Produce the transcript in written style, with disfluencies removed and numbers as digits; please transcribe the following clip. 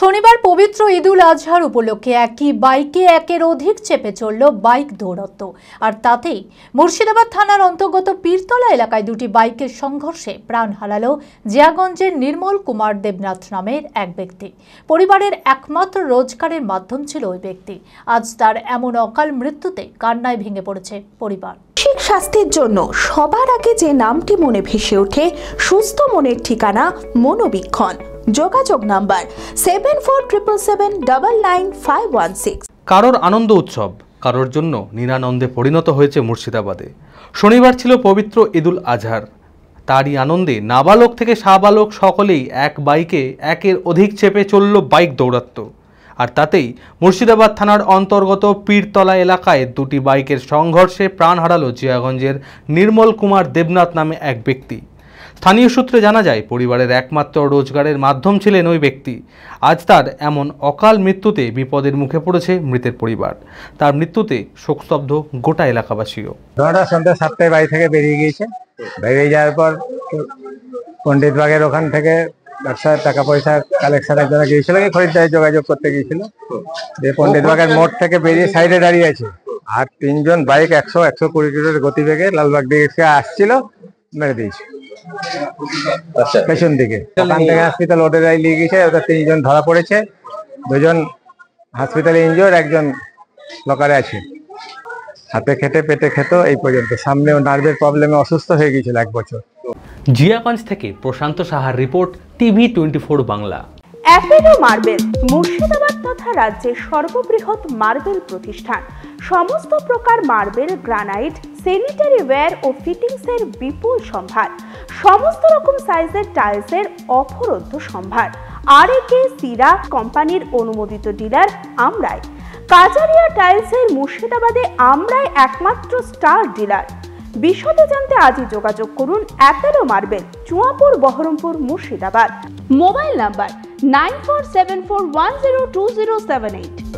শনিবার পবিত্র ঈদুল আজহার উপলক্ষে একই বাইকে একের অধিক চেপে চলল বাইক দৌরাত্ম্য। আর তাতেই মুর্শিদাবাদ থানার অন্তর্গত পীরতলা এলাকায় দুটি বাইকের সংঘর্ষে প্রাণ হারালো জিয়াগঞ্জের নির্মল কুমার দেবনাথ নামের এক ব্যক্তি। পরিবারের একমাত্র রোজগারের মাধ্যম ছিল ওই ব্যক্তি। আজ তার এমন অকাল মৃত্যুতে কান্নায় ভেঙে পড়েছে পরিবার। মানসিক স্বাস্থ্যের জন্য সবার আগে যে নামটি মনে ভেসে ওঠে, সুস্থ মনের ঠিকানা মনোবীক্ষণ। যোগাযোগ নাম্বার 7477799516। কারোর আনন্দ উৎসব, কারোর জন্য নিরানন্দে পরিণত হয়েছে মুর্শিদাবাদে। শনিবার ছিল পবিত্র ঈদুল আজহার। তারই আনন্দে নাবালক থেকে শাহবালক সকলেই এক বাইকে একের অধিক চেপে চলল বাইক দৌরাত্ম্য। আর তাতেই মুর্শিদাবাদ থানার অন্তর্গত পীরতলা এলাকায় দুটি বাইকের সংঘর্ষে প্রাণ হারালো জিয়াগঞ্জের নির্মল কুমার দেবনাথ নামে এক ব্যক্তি। স্থানীয় সূত্রে জানা যায়, পরিবারের একমাত্র রোজগারের মাধ্যম ছিলেন ওই ব্যক্তি। আজ তার এমন অকাল মৃত্যুতে বিপদের মুখে পড়েছে মৃতের পরিবার। তার মৃত্যুতে শোকস্তব্ধ গোটা এলাকাবাসীও। সন্ধ্যা 7টায় বাড়ি থেকে বেরিয়ে গিয়েছে। বেরিয়ে যাওয়ার পর পণ্ডিত বাগের ওখান থেকে ব্যবসার টাকা পয়সা কালেকশনের জন্য গিয়েছিল, খরিদ্দারে যোগাযোগ করতে গিয়েছিল। যে পণ্ডিত বাগের মোড় থেকে বেরিয়ে সাইডে দাঁড়িয়ে আছে, আর তিনজন বাইক 100-120 কিলোমিটার গতিবেগে লালবাগ দিকে আসছিল, মেরে দিয়েছে পেছন দিকে। ওখান থেকে হসপিটাল ওদের নিয়ে গিয়েছে। ওদের 3 জন ধরা পড়েছে, 2 জন হসপিটালে ইনজিওর, 1 জন লকারে আছে। হাতে খেতে পেটে খেত এই পর্যন্ত। সামনেও নার্ভের প্রবলেমে অসুস্থ হয়ে গিয়েছিল 1 বছর। জিয়াগঞ্জ থেকে প্রশান্ত সাহার report, TV 24 Bangla. Apollo marble Murshidabad তথা রাজ্যের সর্ববৃহৎ মার্বেল প্রতিষ্ঠান। সমস্ত প্রকার মার্বেল, গ্রানাইট, স্যানিটারি ওয়্যার ও ফিটিংসের বিপুল সম্ভার। সমস্ত রকম সাইজের টাইলসের অফুরন্ত সম্ভার। আর.এ.কে সিরা কোম্পানির অনুমোদিত ডিলার আমরাই। কাজারিয়া টাইলসের মুর্শিদাবাদে আমরাই একমাত্র স্টার ডিলার। বিশদে জানতে আজই যোগাযোগ করুন Apollo marble, Chuapur, Baharampur, Murshidabad. Mobile number 9474102078।